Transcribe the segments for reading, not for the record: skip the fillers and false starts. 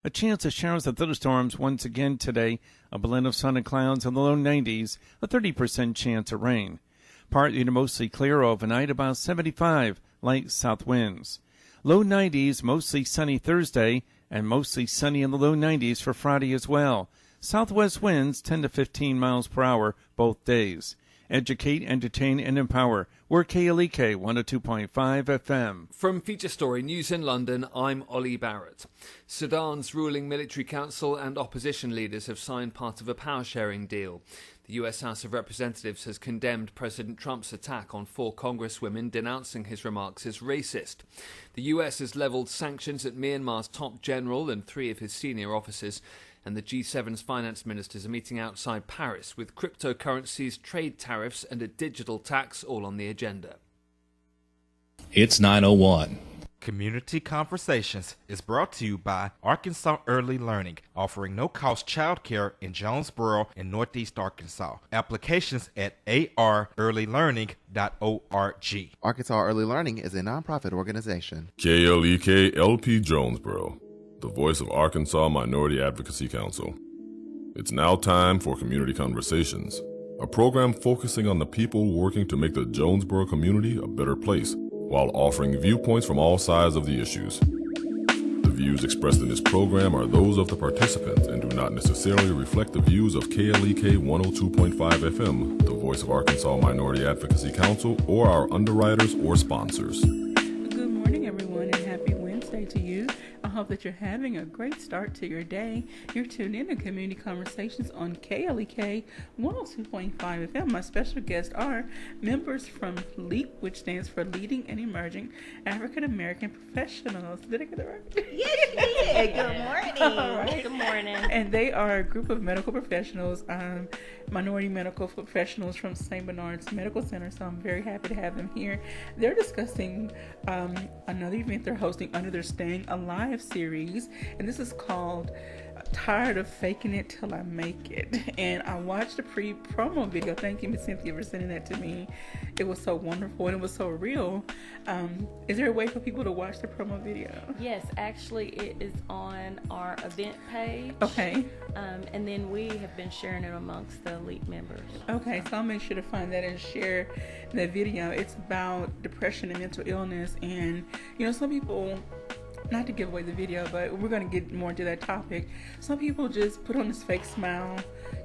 A chance of showers and thunderstorms once again today. A blend of sun and clouds in the low 90s. A 30% chance of rain. Partly to mostly clear overnight, about 75 light south winds. Low 90s, mostly sunny Thursday, and mostly sunny in the low 90s for Friday as well. Southwest winds 10 to 15 miles per hour both days. Educate, entertain, and empower. We're KLEK 102.5 FM. From Feature Story News in London, I'm Ollie Barrett. Sudan's ruling military council and opposition leaders have signed part of a power-sharing deal. The US House of Representatives has condemned President Trump's attack on 4 congresswomen, denouncing his remarks as racist. The US has levelled sanctions at Myanmar's top general and 3 of his senior officers, and the G7's finance ministers are meeting outside Paris with cryptocurrencies, trade tariffs and a digital tax all on the agenda. It's 9:01. Community Conversations is brought to you by Arkansas Early Learning, offering no-cost childcare in Jonesboro and Northeast Arkansas. Applications at arearlylearning.org. Arkansas Early Learning is a nonprofit organization. KLEK LP Jonesboro, the voice of Arkansas Minority Advocacy Council. It's now time for Community Conversations, a program focusing on the people working to make the Jonesboro community a better place, while offering viewpoints from all sides of the issues. The views expressed in this program are those of the participants and do not necessarily reflect the views of KLEK 102.5 FM, the voice of Arkansas Minority Advocacy Council, or our underwriters or sponsors. Good morning, everyone, and happy Wednesday to you. I hope that you're having a great start to your day. You're tuned in to Community Conversations on KLEK 102.5 FM. My special guests are members from LEAAP, which stands for Leading and Emerging African American Professionals. Did I get it right? Yes, you did. Good morning. All right. Good morning. And they are a group of medical professionals, minority medical professionals from St. Bernard's Medical Center, so I'm very happy to have them here. They're discussing another event they're hosting under their Staying Alive series, and this is called Tired of Faking It Till I Make It. And I watched the promo video. Thank you, Miss Cynthia, for sending that to me. It was so wonderful and it was so real. Is there a way for people to watch the promo video? Yes, actually it is on our event page. Okay. And then we have been sharing it amongst the elite members. Okay, so I'll make sure to find that and share that video. It's about depression and mental illness, and some people, not to give away the video, but we're going to get more into that topic. Some people just put on this fake smile.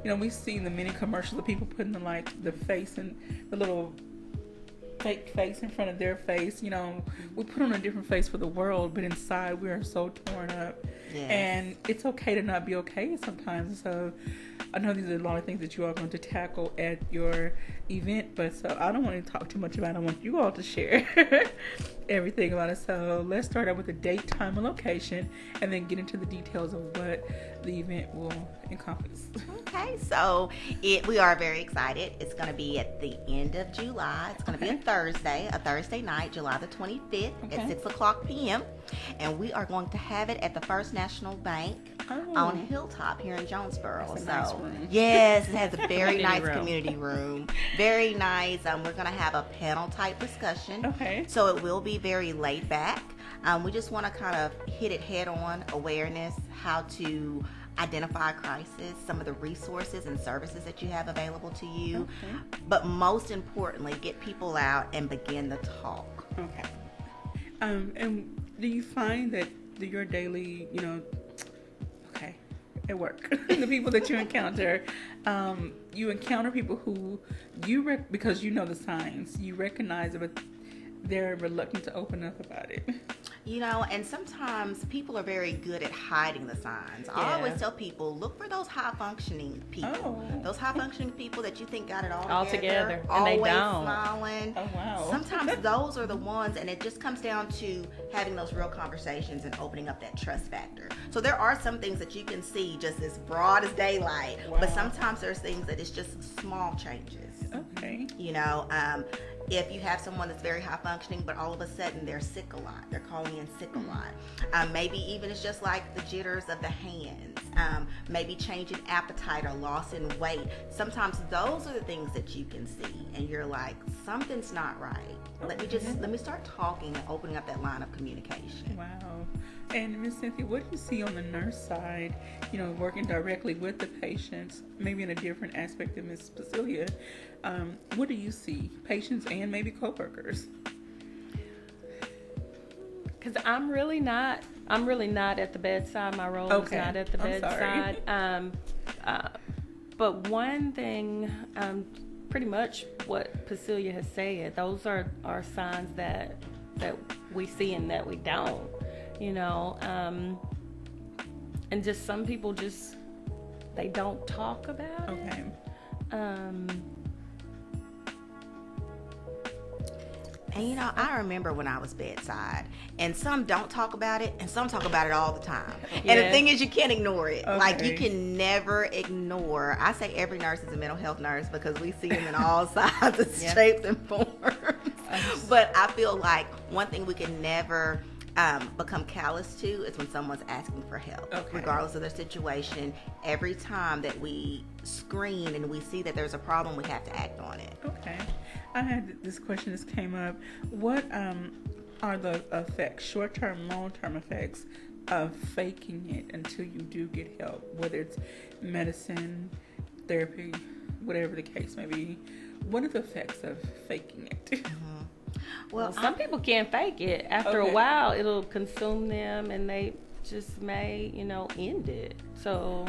We've seen the many commercials of people putting the face and the little fake face in front of their face. We put on a different face for the world, but inside we are so torn up. Yes. And it's okay to not be okay sometimes. So I know these are a lot of things that you are going to tackle at your event, but so I don't want to talk too much about it. I want you all to share everything about it. So let's start out with the date, time, and location, and then get into the details of what the event will encompass. Okay, so we are very excited. It's going to be at the end of July. It's going to be a Thursday night, July the 25th at 6 o'clock p.m. And we are going to have it at the First National Bank on Hilltop here in Jonesboro. That's a nice room. Yes, it has a very nice community room. Very nice. We're going to have a panel type discussion. Okay. So it will be very laid back. We just want to kind of hit it head on, awareness, how to identify a crisis, some of the resources and services that you have available to you. Okay. But most importantly, get people out and begin the talk. Okay. And do you find that your daily, at work, the people that you encounter people who because you know the signs, you recognize it, but they're reluctant to open up about it? And sometimes people are very good at hiding the signs. Yeah. I always tell people, look for those high-functioning people. Oh. Those high-functioning people that you think got it all together. And always they don't. Smiling. Oh, wow. Sometimes those are the ones, and it just comes down to having those real conversations and opening up that trust factor. So there are some things that you can see just as broad as daylight, wow. But sometimes there's things that it's just small changes. Okay. If you have someone that's very high functioning, but all of a sudden they're sick a lot, they're calling in sick a lot. Maybe even it's just like the jitters of the hands, maybe change in appetite or loss in weight. Sometimes those are the things that you can see, and you're like, something's not right. Let me start talking and opening up that line of communication. Wow. And Miss Cynthia, what do you see on the nurse side, working directly with the patients, maybe in a different aspect than Miss Cecilia? What do you see, patients and maybe coworkers? Because I'm really not at the bedside. My role is not at the bedside. But one thing, pretty much what Cecilia has said, those are signs that we see and that we don't. And just some people they don't talk about it. Okay. And I remember when I was bedside, and some don't talk about it, and some talk about it all the time. Yeah. And the thing is, you can't ignore it. Okay. Like, you can never ignore. I say every nurse is a mental health nurse because we see them in all sizes, shapes, and forms. But I feel like one thing we can never become callous to is when someone's asking for help, regardless of their situation. Every time that we screen and we see that there's a problem, we have to act on it. Okay. I had this question that came up. What are the effects, short-term, long-term effects of faking it until you do get help, whether it's medicine, therapy, whatever the case may be? What are the effects of faking it? Well, some people can't fake it. After a while, it'll consume them, and they just may, end it. So,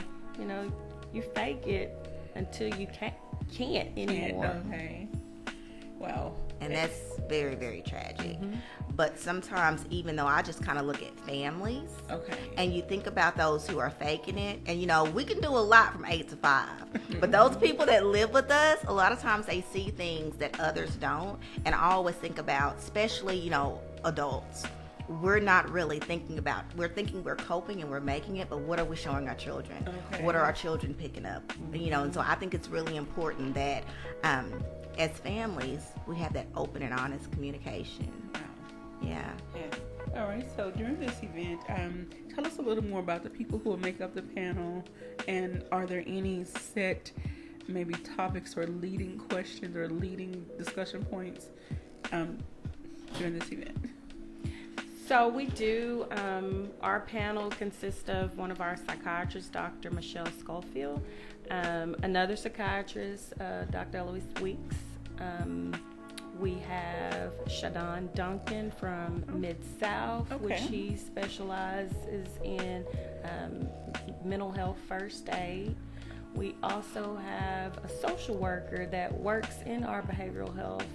you fake it until you can't anymore. Okay. Wow. And that's very, very tragic. But sometimes, even though I just kind of look at families, and you think about those who are faking it, and we can do a lot from 8 to 5, but those people that live with us, a lot of times they see things that others don't. And I always think about, especially, adults, we're not really thinking about, we're thinking we're coping and we're making it, but what are we showing our children? What are our children picking up? And so I think it's really important that as families, we have that open and honest communication. Wow. Yeah. All right. So during this event, tell us a little more about the people who will make up the panel, and are there any set maybe topics or leading questions or leading discussion points during this event? So we do, our panel consists of one of our psychiatrists, Dr. Michelle Schofield, another psychiatrist, Dr. Eloise Weeks. We have Shadon Duncan from Mid-South, which he specializes in mental health first aid. We also have a social worker that works in our behavioral health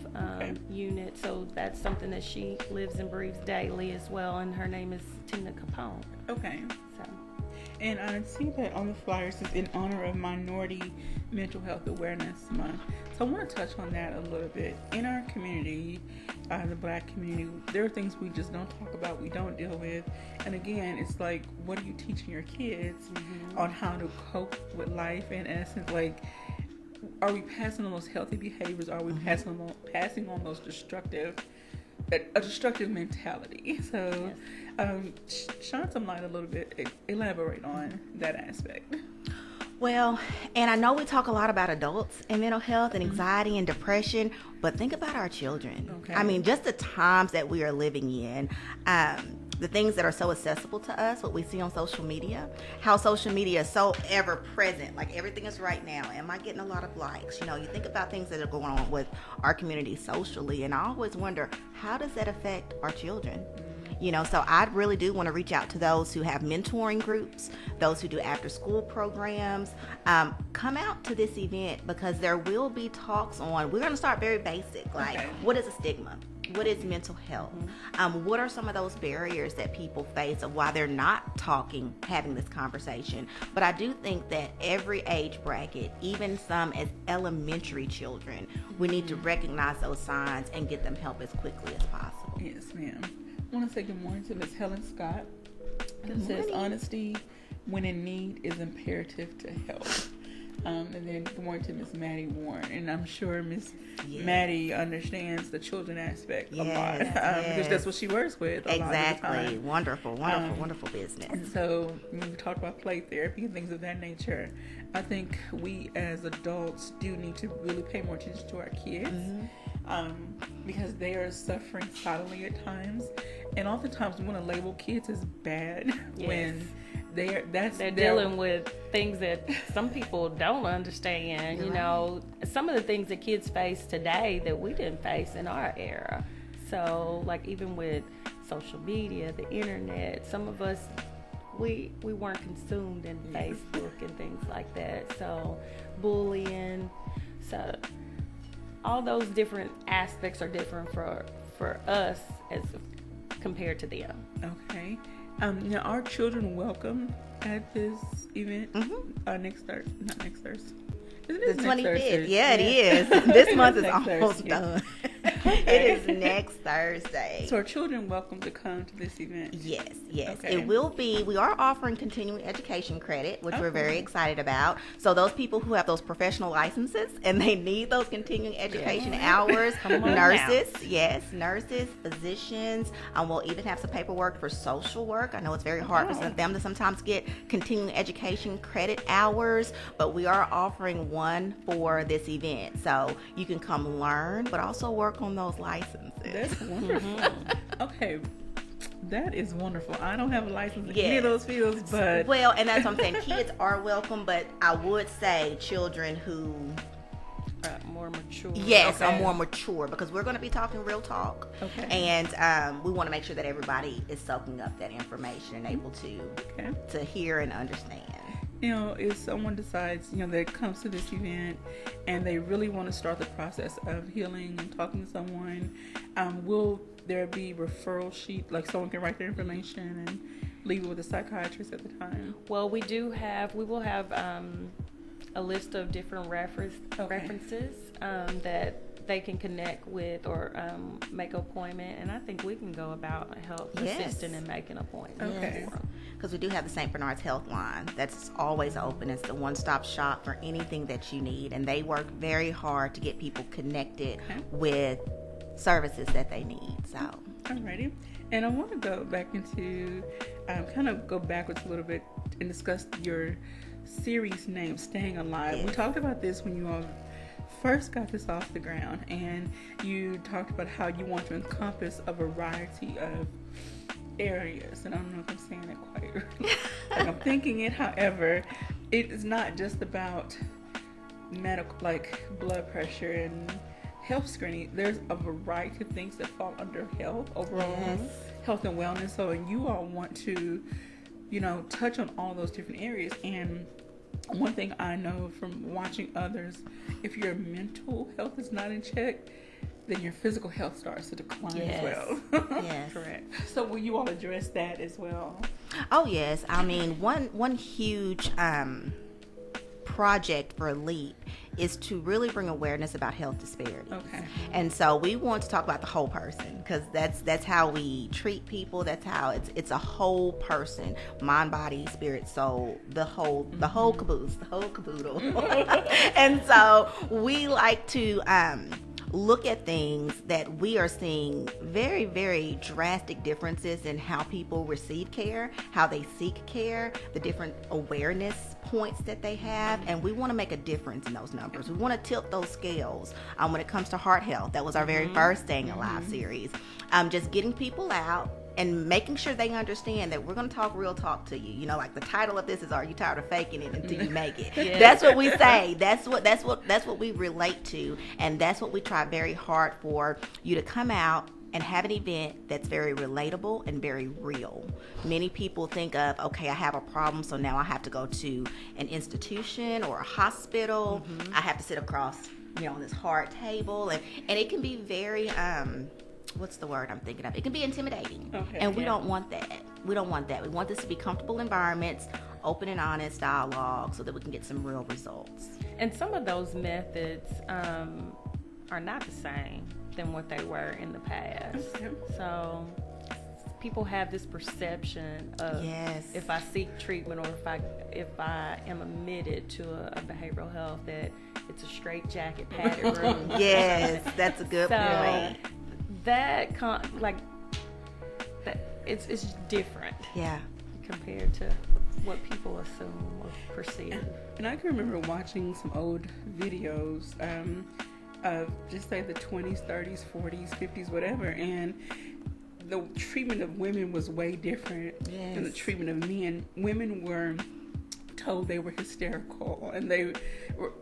unit, so that's something that she lives and breathes daily as well, and her name is Tina Capone. Okay. So. And I see that on the flyers it's in honor of Minority Mental Health Awareness Month. So I want to touch on that a little bit. In our community, the Black community, there are things we just don't talk about, we don't deal with. And again, it's like, what are you teaching your kids on how to cope with life? In essence, like, are we passing on those healthy behaviors? Are we passing on those destructive mentality? So, shine some light a little bit, elaborate on that aspect. Well, and I know we talk a lot about adults and mental health and anxiety and depression, but think about our children. Okay. I mean, just the times that we are living in, the things that are so accessible to us, what we see on social media, how social media is so ever present, like everything is right now. Am I getting a lot of likes? You think about things that are going on with our community socially, and I always wonder, how does that affect our children? So I really do want to reach out to those who have mentoring groups, those who do after school programs. Come out to this event because there will be talks on, we're going to start very basic, like what is a stigma? What is mental health? What are some of those barriers that people face of why they're not having this conversation? But I do think that every age bracket, even some as elementary children, we need to recognize those signs and get them help as quickly as possible. Yes, ma'am. I want to say good morning to Ms. Helen Scott. It says honesty when in need is imperative to health. And then good morning to Miss Maddie Warren. And I'm sure Miss Maddie understands the children aspect a lot because that's what she works with a lot of the time. Wonderful business. And so when we talk about play therapy and things of that nature, I think we as adults do need to really pay more attention to our kids because they are suffering silently at times, and oftentimes we want to label kids as bad when they're dealing with things that some people don't understand. You know, some of the things that kids face today that we didn't face in our era. So, like, even with social media, the internet, some of us, we weren't consumed in Facebook and things like that. So, bullying, so all those different aspects are different for us as compared to them. Okay. Now, are children welcome at this event? Next Thursday, not next Thursday. The 25th. Yeah, it is. This month is almost done. It is next Thursday. So are children welcome to come to this event? Yes. Okay. It will be. We are offering continuing education credit, which we're very excited about. So those people who have those professional licenses and they need those continuing education hours, nurses, physicians. We'll even have some paperwork for social work. I know it's very hard for them to sometimes get continuing education credit hours, but we are offering one for this event. So you can come learn, but also work on those licenses. That's wonderful. Okay. That is wonderful. I don't have a license in any of those fields, but... Well, and that's what I'm saying. Kids are welcome, but I would say children who... more mature. Yes, are more mature, because we're going to be talking real talk. Okay. And we want to make sure that everybody is soaking up that information and able to hear and understand. You know, if someone decides, that comes to this event and they really want to start the process of healing and talking to someone, will there be referral sheet, like someone can write their information and leave it with a psychiatrist at the time? Well, we will have a list of different references that they can connect with or make an appointment, and I think we can go about assisting and making an appointment. Okay. Because we do have the St. Bernard's Health Line that's always open. It's the one-stop shop for anything that you need, and they work very hard to get people connected with services that they need. So, alrighty. And I want to go back into, kind of go backwards a little bit and discuss your series name, Staying Alive. We talked about this when you all first got this off the ground, and you talked about how you want to encompass a variety of areas, and I don't know if I'm saying it quite right. Like, I'm thinking it. However, it is not just about medical, like blood pressure and health screening. There's a variety of things that fall under health, overall health and wellness. So, and you all want to, touch on all those different areas. And one thing I know from watching others, if your mental health is not in check, then your physical health starts to decline as well. Yes. Correct. So will you all address that as well? Oh, yes. I mean, one huge project for LEAP is to really bring awareness about health disparities. Okay. And so we want to talk about the whole person, because that's how we treat people. That's how it's a whole person, mind, body, spirit, soul, the whole caboose, the whole caboodle. And so we like to look at things that we are seeing very, very drastic differences in how people receive care, how they seek care, the different awareness points that they have, and we want to make a difference in those numbers. We want to tilt those scales when it comes to heart health. That was our very first Staying Alive series. Just getting people out and making sure they understand that we're going to talk real talk to you. Like the title of this is, "Are you tired of faking it until you make it?" That's what we say. That's what we relate to, and that's what we try very hard for you to come out and have an event that's very relatable and very real. Many people think of, okay, I have a problem, so now I have to go to an institution or a hospital. I have to sit across, on this hard table, and it can be very what's the word I'm thinking of? It can be intimidating. Okay, and we don't want that. We don't want that. We want this to be comfortable environments, open and honest dialogue, so that we can get some real results. And some of those methods are not the same than what they were in the past. Okay. So people have this perception of, if I seek treatment or if I am admitted to a behavioral health, that it's a straitjacket padded room. Yes, that's a good point. That it's different. Yeah. Compared to what people assume or perceive. And I can remember watching some old videos. of just say the 20s, 30s, 40s, 50s, whatever, and the treatment of women was way different than the treatment of men. Women were told they were hysterical, and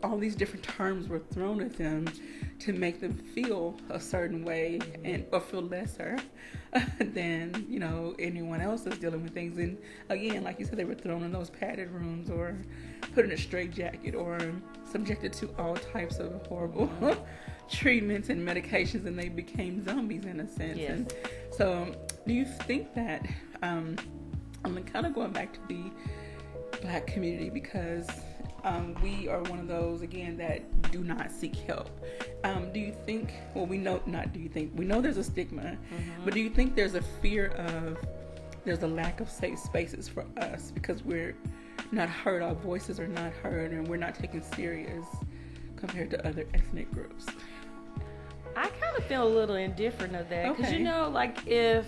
all these different terms were thrown at them to make them feel a certain way or feel lesser than anyone else that's dealing with things. And again, like you said, they were thrown in those padded rooms or put in a straitjacket or subjected to all types of horrible treatments and medications, and they became zombies in a sense. Yes. And so do you think that I'm kind of going back to the Black community, because we are one of those, again, that do not seek help. Do you think, well, we know there's a stigma, but do you think there's a fear of, there's a lack of safe spaces for us because we're not heard, our voices are not heard, and we're not taken serious compared to other ethnic groups? I kind of feel a little indifferent of that, because Okay.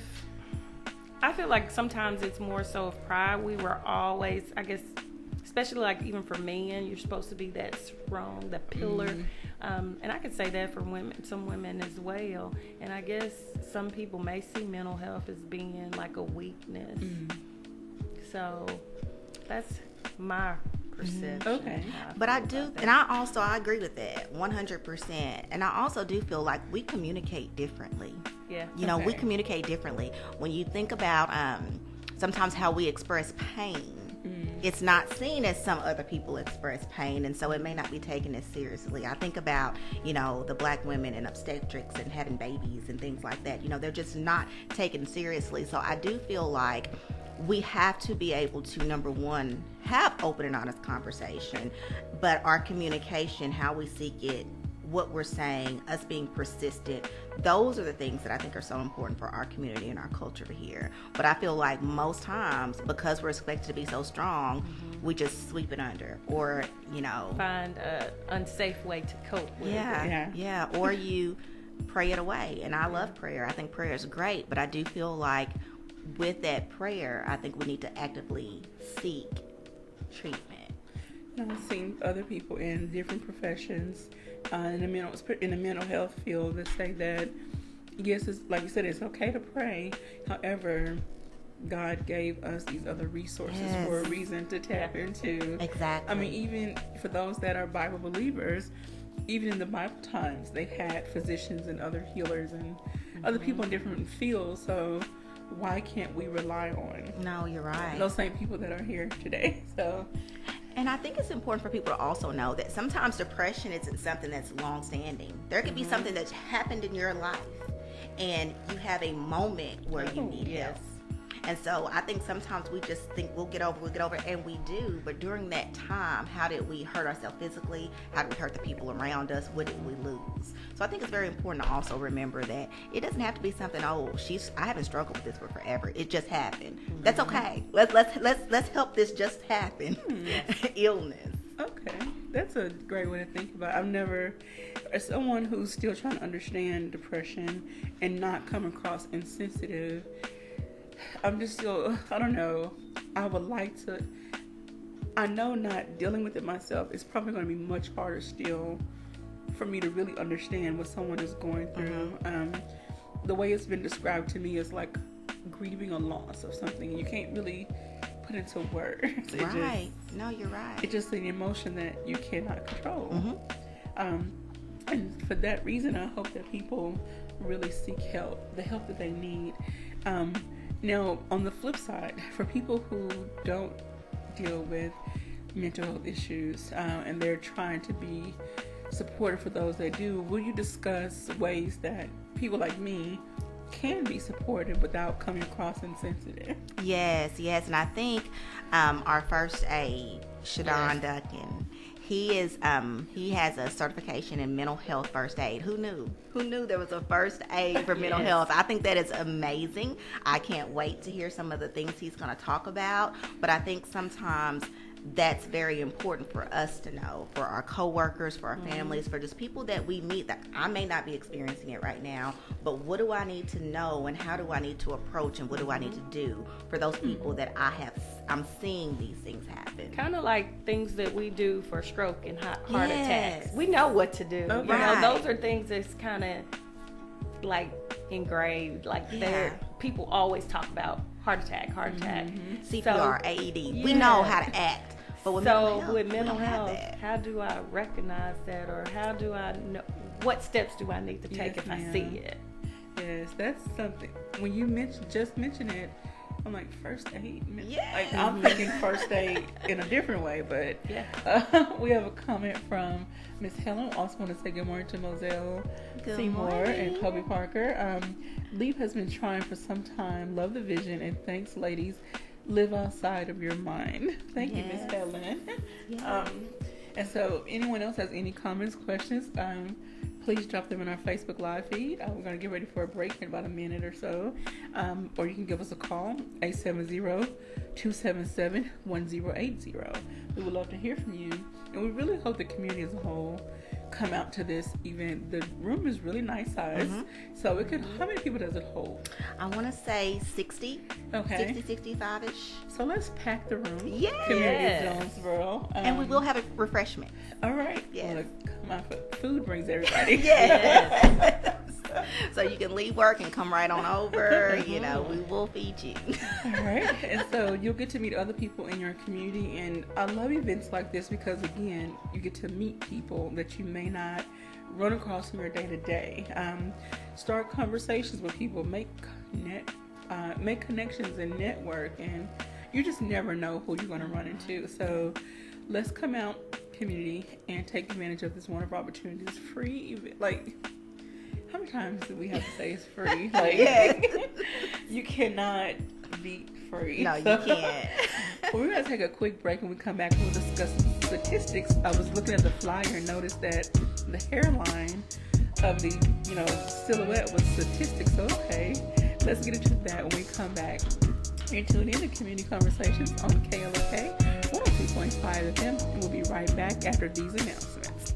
I feel like sometimes it's more so of pride. We were always, I guess, especially like even for men, you're supposed to be that strong, the pillar. And I could say that for some women as well. And I guess some people may see mental health as being like a weakness. So that's my perception. Okay. But I do, and I agree with that 100%. And I also do feel like we communicate differently. Yeah. We communicate differently. When you think about sometimes how we express pain, it's not seen as some other people express pain, and so it may not be taken as seriously. I think about, the Black women in obstetrics and having babies and things like that. They're just not taken seriously. So I do feel like we have to be able to, number one, have open and honest conversation, but our communication, how we seek it, what we're saying, us being persistent, those are the things that I think are so important for our community and our culture here. But I feel like most times, because we're expected to be so strong, we just sweep it under, or find an unsafe way to cope with it. Yeah. Or you pray it away. And I love prayer. I think prayer is great, but I do feel like with that prayer, I think we need to actively seek treatment. I've seen other people in different professions in the mental health field that say that, yes, it's, like you said, it's okay to pray. However, God gave us these other resources for a reason to tap into. Exactly. I mean, even for those that are Bible believers, even in the Bible times, they had physicians and other healers and other people in different fields. So why can't we rely on you're right, those same people that are here today? So, and I think it's important for people to also know that sometimes depression isn't something that's long-standing. There could be something that's happened in your life, and you have a moment where you need help. And so I think sometimes we just think we'll get over it, and we do. But during that time, how did we hurt ourselves physically? How did we hurt the people around us? What did we lose? So I think it's very important to also remember that it doesn't have to be something, I haven't struggled with this for forever. It just happened. That's okay. Let's help this just happen. Illness. Okay, that's a great way to think about it. As someone who's still trying to understand depression and not come across insensitive, I'm just still, I don't know, I would like to, I know not dealing with it myself, it's probably going to be much harder still for me to really understand what someone is going through. The way it's been described to me is like grieving a loss of something. You can't really put into words. No, you're right. It's just an emotion that you cannot control. And for that reason, I hope that people really seek help, the help that they need. Now, on the flip side, for people who don't deal with mental health issues and they're trying to be supportive for those that do, will you discuss ways that people like me can be supported without coming across insensitive? Yes, and I think our first aid, Shadon Duncan, he has a certification in mental health first aid. Who knew there was a first aid for mental health? I think that is amazing. I can't wait to hear some of the things he's going to talk about. But I think sometimes that's very important for us to know, for our coworkers, for our families, for just people that we meet that I may not be experiencing it right now, but what do I need to know and how do I need to approach and what do I need to do for those people that I'm seeing these things happen? Kind of like things that we do for stroke and heart Yes. attacks. We know what to do. Oh, You know, right. those are things that's kind of like engraved. Like people always talk about heart attack. CPR, AED. We Yeah. know how to act. But with mental health, with we mental don't have health, that. how do I recognize that, or how do I know what steps do I need to take if I see it? Yes, that's something. When you mention it, I'm like, first aid. Yes. Like, I'm thinking first aid in a different way, but we have a comment from Miss Helen. Also want to say good morning to Moselle Good Seymour morning. and Kobe Parker. LEAP has been trying for some time. Love the vision, and thanks, ladies. Live outside of your mind. Thank you, Miss Helen. Yes. And so, if anyone else has any comments, questions, please drop them in our Facebook Live feed. We're going to get ready for a break in about a minute or so. Or you can give us a call, 870-277-1080. We would love to hear from you. And we really hope the community as a whole come out to this event. The room is really nice size. So it could, how many people does it hold? I want to say 60. Okay. 60, 65-ish. So let's pack the room. Yes. Community of Jonesboro. And we will have a refreshment. All right. Yes. Well, come on, food brings everybody. Yes. So you can leave work and come right on over. You know, we will feed you. All right. And so you'll get to meet other people in your community. And I love events like this because, again, you get to meet people that you may not run across in your day to day. Start conversations with people, make connections and network. And you just never know who you're going to run into. So let's come out, community, and take advantage of this wonderful opportunity. This free event. Like, how many times do we have to say it's free? Like, you cannot beat free. No, you can't. Well, we're going to take a quick break, and we come back and we'll discuss some statistics. I was looking at the flyer and noticed that the hairline of the, silhouette was statistics. So, okay, let's get into that when we come back. You're tuned in to Community Conversations on KLOK 102.5 FM, and we'll be right back after these announcements.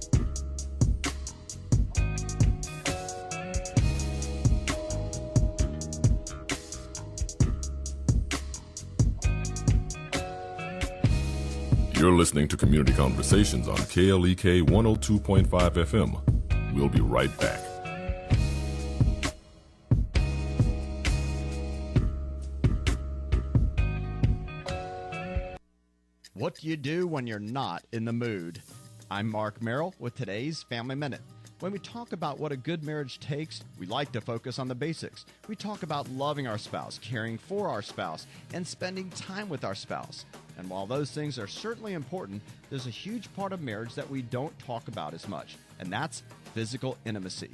You're listening to Community Conversations on KLEK 102.5 FM. We'll be right back. What do you do when you're not in the mood? I'm Mark Merrill with today's Family Minute. When we talk about what a good marriage takes, we like to focus on the basics. We talk about loving our spouse, caring for our spouse, and spending time with our spouse. And while those things are certainly important, there's a huge part of marriage that we don't talk about as much, and that's physical intimacy.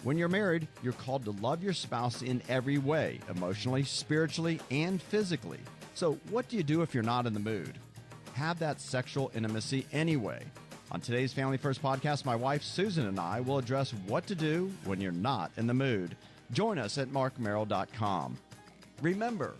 When you're married, you're called to love your spouse in every way, emotionally, spiritually, and physically. So what do you do if you're not in the mood? Have that sexual intimacy anyway. On today's Family First podcast, my wife Susan and I will address what to do when you're not in the mood. Join us at markmerrill.com. Remember,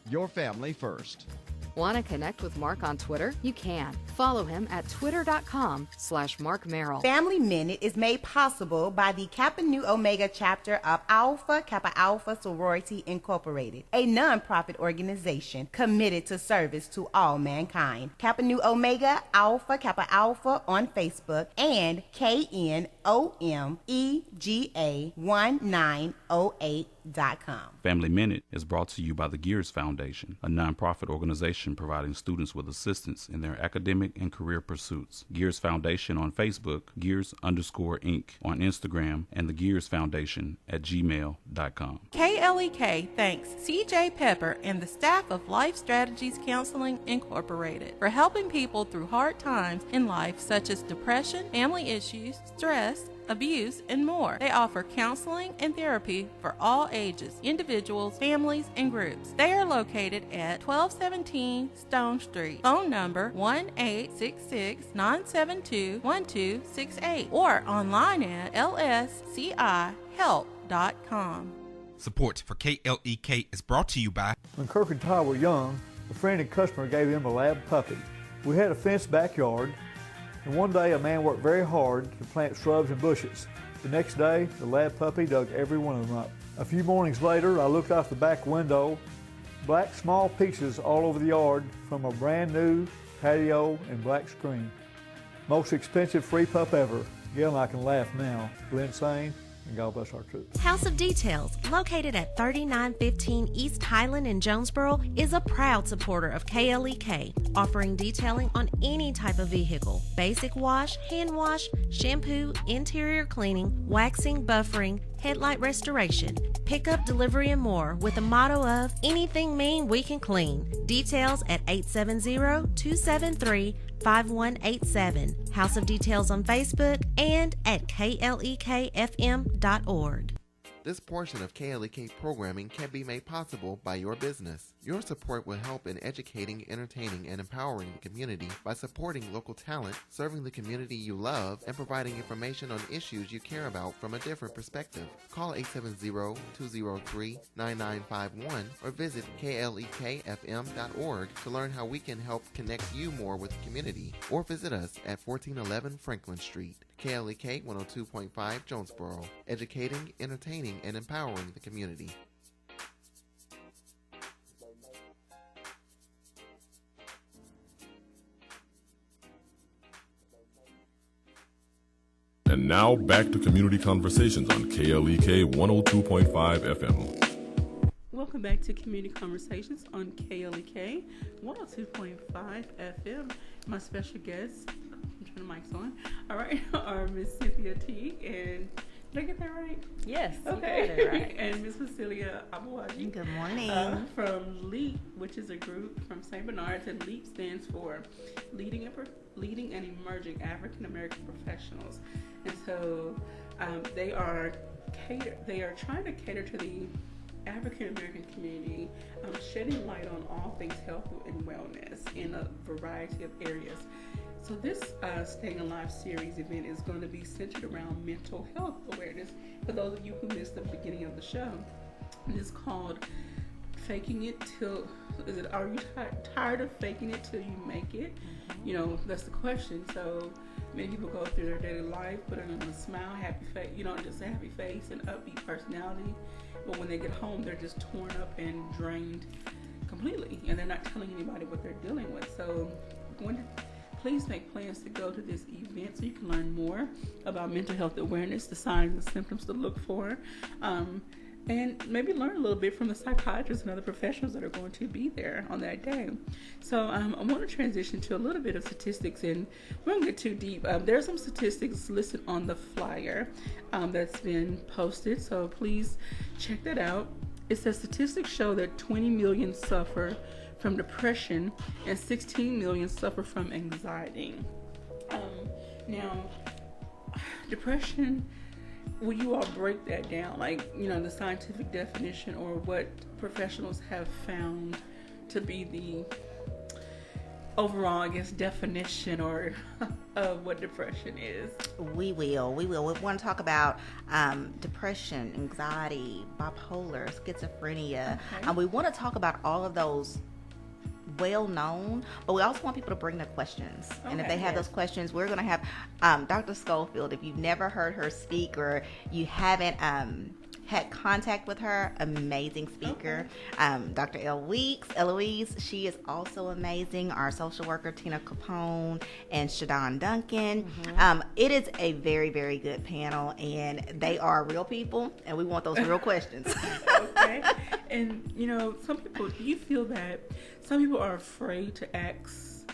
your family first. Want to connect with Mark on Twitter? You can. Follow him at twitter.com/Mark Merrill. Family Minute is made possible by the Kappa Nu Omega chapter of Alpha Kappa Alpha Sorority Incorporated, a non-profit organization committed to service to all mankind. Kappa Nu Omega Alpha Kappa Alpha on Facebook and KNOMEGA1908.com. Family Minute is brought to you by the Gears Foundation, a nonprofit organization providing students with assistance in their academic and career pursuits. Gears Foundation on Facebook, Gears_Inc. on Instagram, and the Gears Foundation at gmail.com. KLEK thanks CJ Pepper and the staff of Life Strategies Counseling Incorporated for helping people through hard times in life such as depression, family issues, stress, abuse, and more. They offer counseling and therapy for all ages, individuals, families, and groups. They are located at 1217 Stone Street. Phone number 1-866-972-1268 or online at lscihelp.com. Support for KLEK is brought to you by... When Kirk and Ty were young, a friend and customer gave them a lab puppy. We had a fenced backyard, and one day a man worked very hard to plant shrubs and bushes. The next day, the lab puppy dug every one of them up. A few mornings later, I looked out the back window, black small pieces all over the yard from a brand new patio, and black screen. Most expensive free pup ever. Again, I can laugh now. Glenn Sane, and God bless our troops. House of Details, located at 3915 East Highland in Jonesboro, is a proud supporter of KLEK, offering detailing on any type of vehicle: basic wash, hand wash, shampoo, interior cleaning, waxing, buffering, headlight restoration, pickup, delivery, and more, with the motto of anything mean we can clean. Details at 870-273-5187. House of Details on Facebook and at klekfm.org. This portion of KLEK programming can be made possible by your business. Your support will help in educating, entertaining, and empowering the community by supporting local talent, serving the community you love, and providing information on issues you care about from a different perspective. Call 870-203-9951 or visit klekfm.org to learn how we can help connect you more with the community, or visit us at 1411 Franklin Street. KLEK 102.5 Jonesboro, educating, entertaining, and empowering the community. And now back to Community Conversations on KLEK 102.5 FM. Welcome back to Community Conversations on KLEK 102.5 FM. My special guests, I'm turning the mics on, all right, are Miss Cynthia Teague and, did I get that right? Yes, okay. You got it right. And Miss Cecilia Abuaji. Good morning. From LEAP, which is a group from St. Bernard's, and LEAP stands for Leading and Emerging African American Professionals. And so they are trying to cater to the African American community, shedding light on all things health and wellness in a variety of areas. So this Staying Alive series event is going to be centered around mental health awareness. For those of you who missed the beginning of the show, it is called Faking It Till, are you tired of faking it till you make it? You know, that's the question. So many people go through their daily life, putting on a smile, happy face, just a happy face and upbeat personality. But when they get home, they're just torn up and drained completely, and they're not telling anybody what they're dealing with. So please make plans to go to this event so you can learn more about mental health awareness, the signs and symptoms to look for, and maybe learn a little bit from the psychiatrists and other professionals that are going to be there on that day. So I want to transition to a little bit of statistics, and we won't get too deep. There are some statistics listed on the flyer that's been posted, so please check that out. It says statistics show that 20 million suffer from depression and 16 million suffer from anxiety. Now, depression, will you all break that down, like, the scientific definition, or what professionals have found to be the overall, definition or of what depression is? We will. We want to talk about depression, anxiety, bipolar, schizophrenia. Okay. We want to talk about all of those well known, but we also want people to bring their questions. Okay, and if they have those questions, we're going to have Dr. Schofield. If you've never heard her speak, or you haven't had contact with her, amazing speaker. Okay. Dr. Eloise, she is also amazing. Our social worker, Tina Capone, and Shadon Duncan. Mm-hmm. It is a very, very good panel, and they are real people, and we want those real questions. Okay. And, some people, do you feel that some people are afraid to ask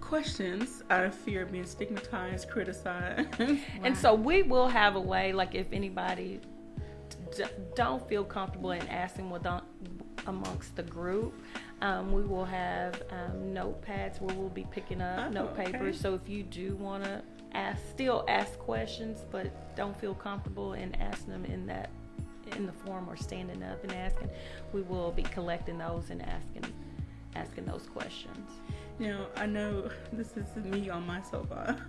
questions out of fear of being stigmatized, criticized? And so we will have a way, like, if anybody don't feel comfortable in asking amongst the group, we will have notepads where we'll be picking up note papers. So if you do want to still ask questions, but don't feel comfortable in asking them in the forum or standing up and asking, we will be collecting those and asking those questions. Now, I know this is me on my soapbox.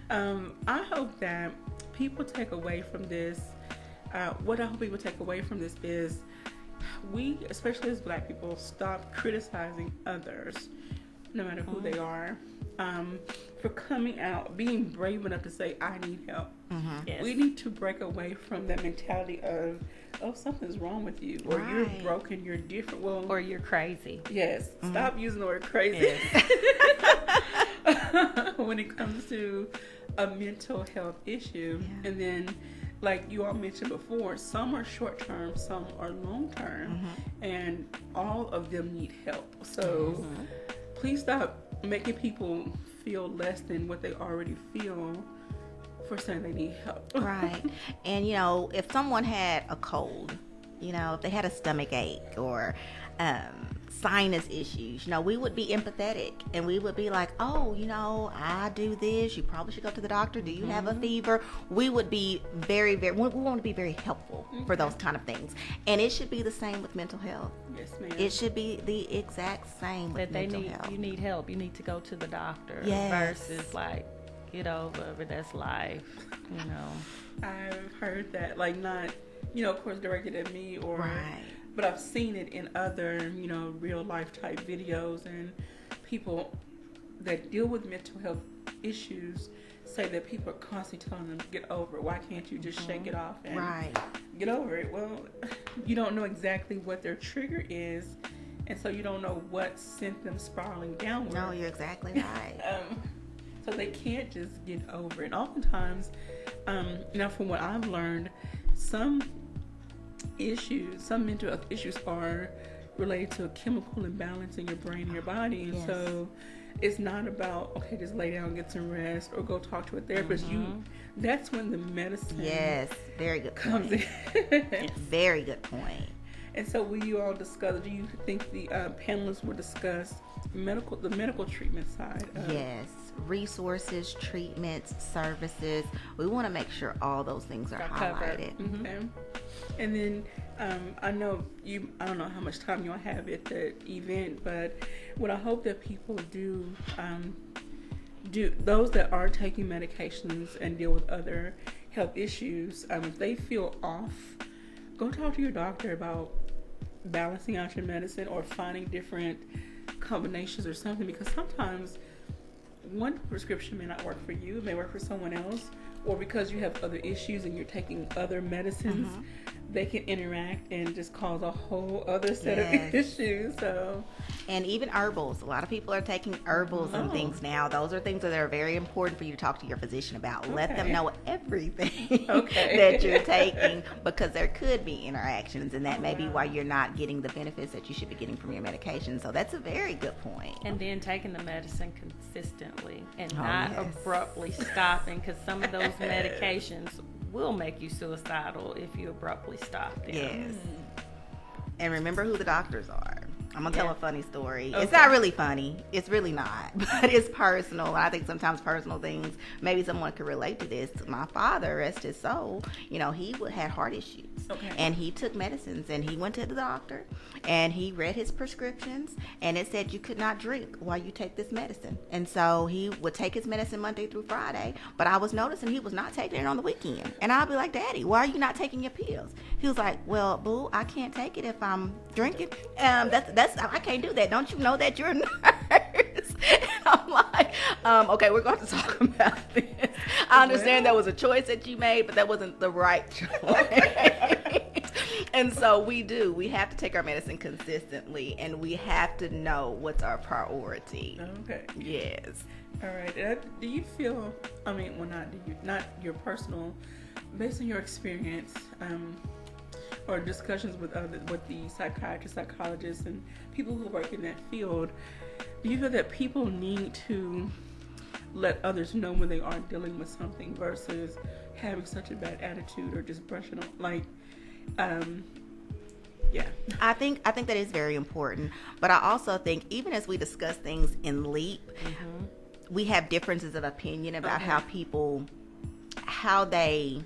I hope that people take away from this. What I hope people take away from this is we, especially as Black people, stop criticizing others, no matter who they are, for coming out, being brave enough to say, I need help. Yes. We need to break away from that mentality of, oh, something's wrong with you, or you're broken, you're different, well, or you're crazy. Yes, stop using the word crazy when it comes to a mental health issue. And then, like you all mentioned before, some are short term, some are long term, and all of them need help. So please stop making people feel less than what they already feel for saying they need help. Right. And, you know, if someone had a cold, you know, if they had a stomach ache or sinus issues, you know, we would be empathetic and we would be like, oh, you know, I do this. You probably should go to the doctor. Do you have a fever? We would be very, we want to be very helpful for those kind of things. And it should be the same with mental health. Yes, ma'am. It should be the exact same with mental health. You need help. You need to go to the doctor versus like, get over that's life, you know. I've heard that, like, not, you know, of course, directed at me, or but I've seen it in other, you know, real life type videos, and people that deal with mental health issues say that people are constantly telling them to get over it. Why can't you just shake it off and get over it? Well, you don't know exactly what their trigger is, and so you don't know what sent them spiraling downward. No, you're exactly right. So they can't just get over it. Oftentimes, now from what I've learned, some mental health issues are related to a chemical imbalance in your brain and your body. And so it's not about, okay, just lay down and get some rest or go talk to a therapist. That's when the medicine very good comes in. Very good point. And so will you all discuss, do you think the panelists will discuss the medical treatment side? Yes, resources, treatments, services. We want to make sure all those things are highlighted. Okay. And then I know I don't know how much time you'll have at the event, but what I hope that people do those that are taking medications and deal with other health issues, if they feel off, go talk to your doctor about balancing out your medicine or finding different combinations or something, because sometimes one prescription may not work for you, it may work for someone else, or because you have other issues and you're taking other medicines, they can interact and just cause a whole other set of issues. So, and even herbals. A lot of people are taking herbals and things now. Those are things that are very important for you to talk to your physician about. Let them know everything that you're taking, because there could be interactions, and that may be why you're not getting the benefits that you should be getting from your medication. So that's a very good point. And then taking the medicine consistently and not abruptly stopping, because some of those medications will make you suicidal if you abruptly stop them. Yes. And remember who the doctors are. I'm going to tell a funny story. It's not really funny. It's really not. But it's personal. And I think sometimes personal things, maybe someone could relate to this. My father, rest his soul, you know, he had heart issues. And he took medicines, and he went to the doctor, and he read his prescriptions, and it said you could not drink while you take this medicine. And so he would take his medicine Monday through Friday, but I was noticing he was not taking it on the weekend. And I'll be like, Daddy, why are you not taking your pills? He was like, well, boo, I can't take it if I'm drinking. I can't do that. Don't you know that you're a nurse? And I'm like, okay, we're going to talk about this. I understand that was a choice that you made, but that wasn't the right choice. And so we have to take our medicine consistently, and we have to know what's our priority. Okay. Yes. All right. Do you feel, not your personal, based on your experience, or discussions with the psychiatrists, psychologists, and people who work in that field, do you feel that people need to let others know when they are dealing with something versus having such a bad attitude or just brushing off? I think that is very important, but I also think even as we discuss things in LEAP, we have differences of opinion about how they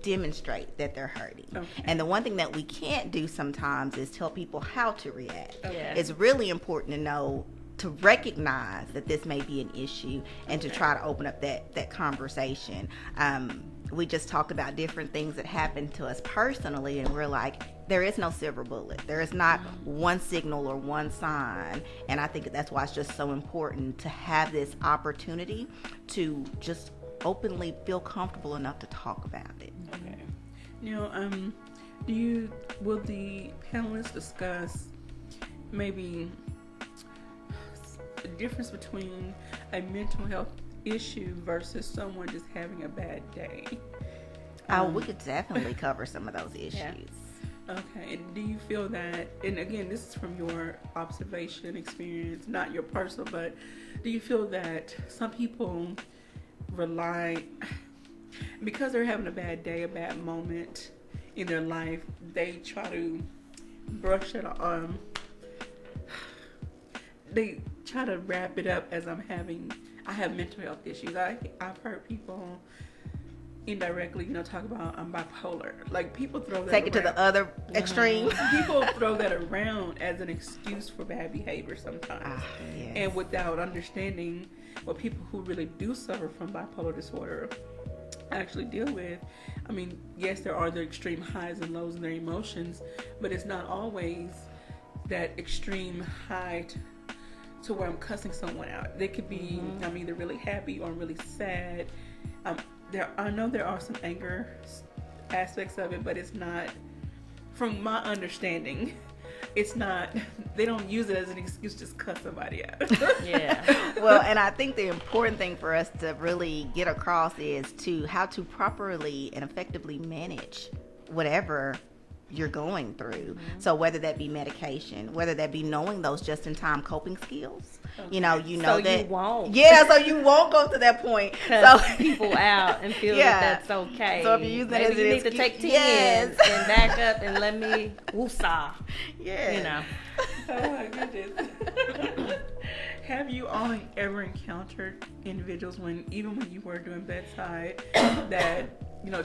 demonstrate that they're hurting. And the one thing that we can't do sometimes is tell people how to react. It's really important to know, to recognize that this may be an issue, and to try to open up that conversation. We just talked about different things that happened to us personally, and we're like, there is no silver bullet. There is not one signal or one sign. And I think that's why it's just so important to have this opportunity to just openly feel comfortable enough to talk about it. Okay. Will the panelists discuss maybe the difference between a mental health issue versus someone just having a bad day? We could definitely cover some of those issues. Yeah. Okay, and do you feel that, and again, this is from your observation, experience, not your personal, but do you feel that some people rely, because they're having a bad day, a bad moment in their life, they try to brush it on, they try to wrap it up as I have mental health issues. I've heard people indirectly, talk about I'm bipolar. Like, people throw that take it to the other extreme. People throw that around as an excuse for bad behavior sometimes, yes. And without understanding what people who really do suffer from bipolar disorder actually deal with. I mean, yes, there are the extreme highs and lows in their emotions, but it's not always that extreme high to where I'm cussing someone out. They could be, I'm either really happy or I'm really sad. I know there are some anger aspects of it, but it's not, from my understanding, it's not, they don't use it as an excuse to just cuss somebody out. Yeah. Well, and I think the important thing for us to really get across is how to properly and effectively manage whatever you're going through. So whether that be medication, whether that be knowing those just-in-time coping skills, you know so that you won't. Yeah, so you won't go to that point. So people out and feel that that's okay. So if you use that as you an need to take 10 and back up and let me woosah. Yeah. Oh my goodness. Have you all ever encountered individuals even when you were doing bedside that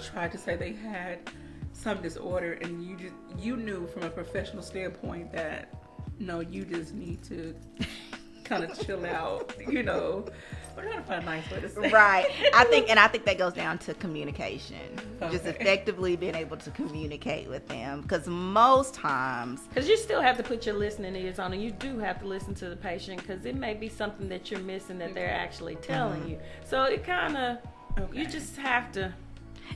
tried to say they had some disorder, and you knew from a professional standpoint that no, you just need to kind of chill out, we're trying to find a nice way to say right. I think that goes down to communication. Just effectively being able to communicate with them, because most times, because you still have to put your listening ears on, and you do have to listen to the patient, because it may be something that you're missing that they're actually telling you. So it kind of you just have to.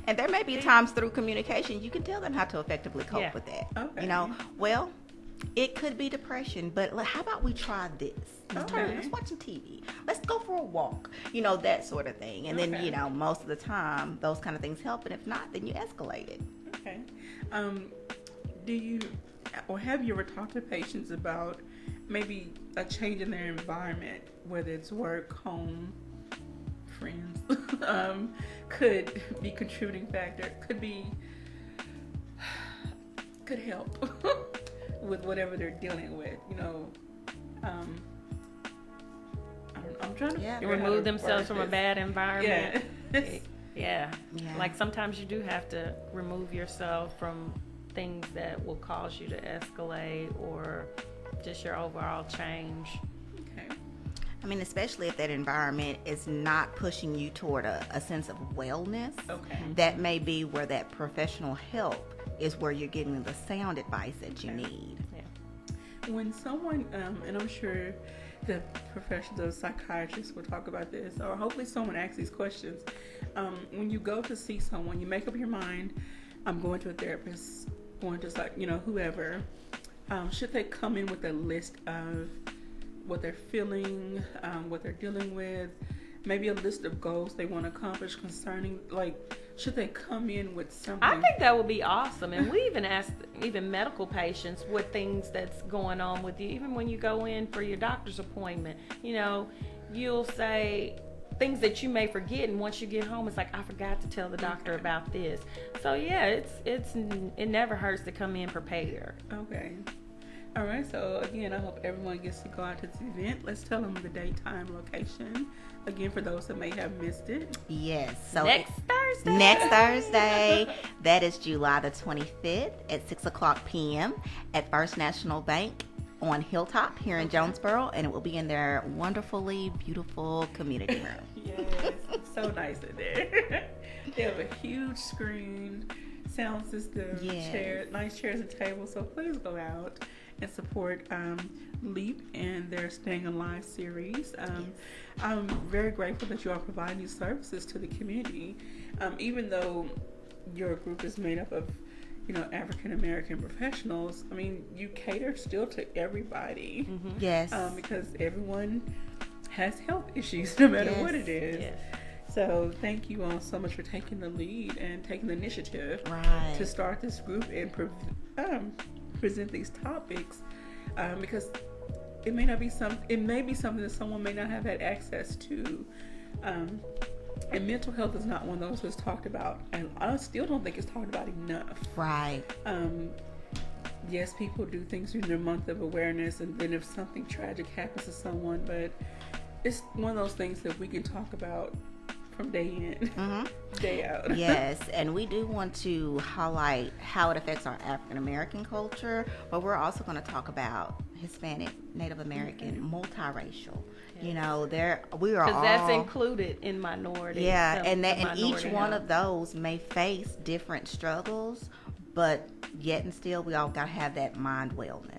And there may be times through communication you can tell them how to effectively cope with that. Okay. Well, it could be depression, but how about we try this? Let's watch some TV. Let's go for a walk. That sort of thing. And then, most of the time, those kind of things help. And if not, then you escalate it. Okay. Do you, or have you ever talked to patients about maybe a change in their environment, whether it's work, home, friends, could be contributing factor, could help with whatever they're dealing with, I'm trying to remove themselves from a bad environment. Yeah. Like sometimes you do have to remove yourself from things that will cause you to escalate, or just your overall change. I mean, especially if that environment is not pushing you toward a sense of wellness, that may be where that professional help is, where you're getting the sound advice that you need. When someone, and I'm sure the professionals of psychiatrists will talk about this, or hopefully someone asks these questions. When you go to see someone, you make up your mind, I'm going to a therapist, going to whoever. Should they come in with a list of what they're feeling, what they're dealing with, maybe a list of goals they want to accomplish concerning, should they come in with something? I think that would be awesome. And we even ask medical patients what things that's going on with you. Even when you go in for your doctor's appointment, you'll say things that you may forget, and once you get home, it's like, I forgot to tell the doctor about this. So it never hurts to come in prepared. Okay. All right, so again, I hope everyone gets to go out to this event. Let's tell them the date, time, location. Again, for those that may have missed it. Yes. So next Thursday. Next Thursday. That is July the 25th at 6:00 p.m. at First National Bank on Hilltop here in Jonesboro, and it will be in their wonderfully beautiful community room. Yes, it's so nice in there. They have a huge screen, sound system, nice chairs and tables. So please go out and support LEAP and their Staying Alive series. I'm very grateful that you are providing these services to the community, even though your group is made up of African American professionals. I mean, you cater still to everybody. Yes. Because everyone has health issues, no matter what it is. Yes. So thank you all so much for taking the lead and taking the initiative to start this group and present these topics, because it may be something that someone may not have had access to. And mental health is not one of those that's talked about, and I still don't think it's talked about enough. Right. Yes, people do things during their month of awareness, and then if something tragic happens to someone, but it's one of those things that we can talk about from day in, day out. Yes, and we do want to highlight how it affects our African American culture, but we're also going to talk about Hispanic, Native American, multiracial. We are all, because that's included in minority. Yeah, and each one of those may face different struggles, but yet and still we all got to have that mind wellness.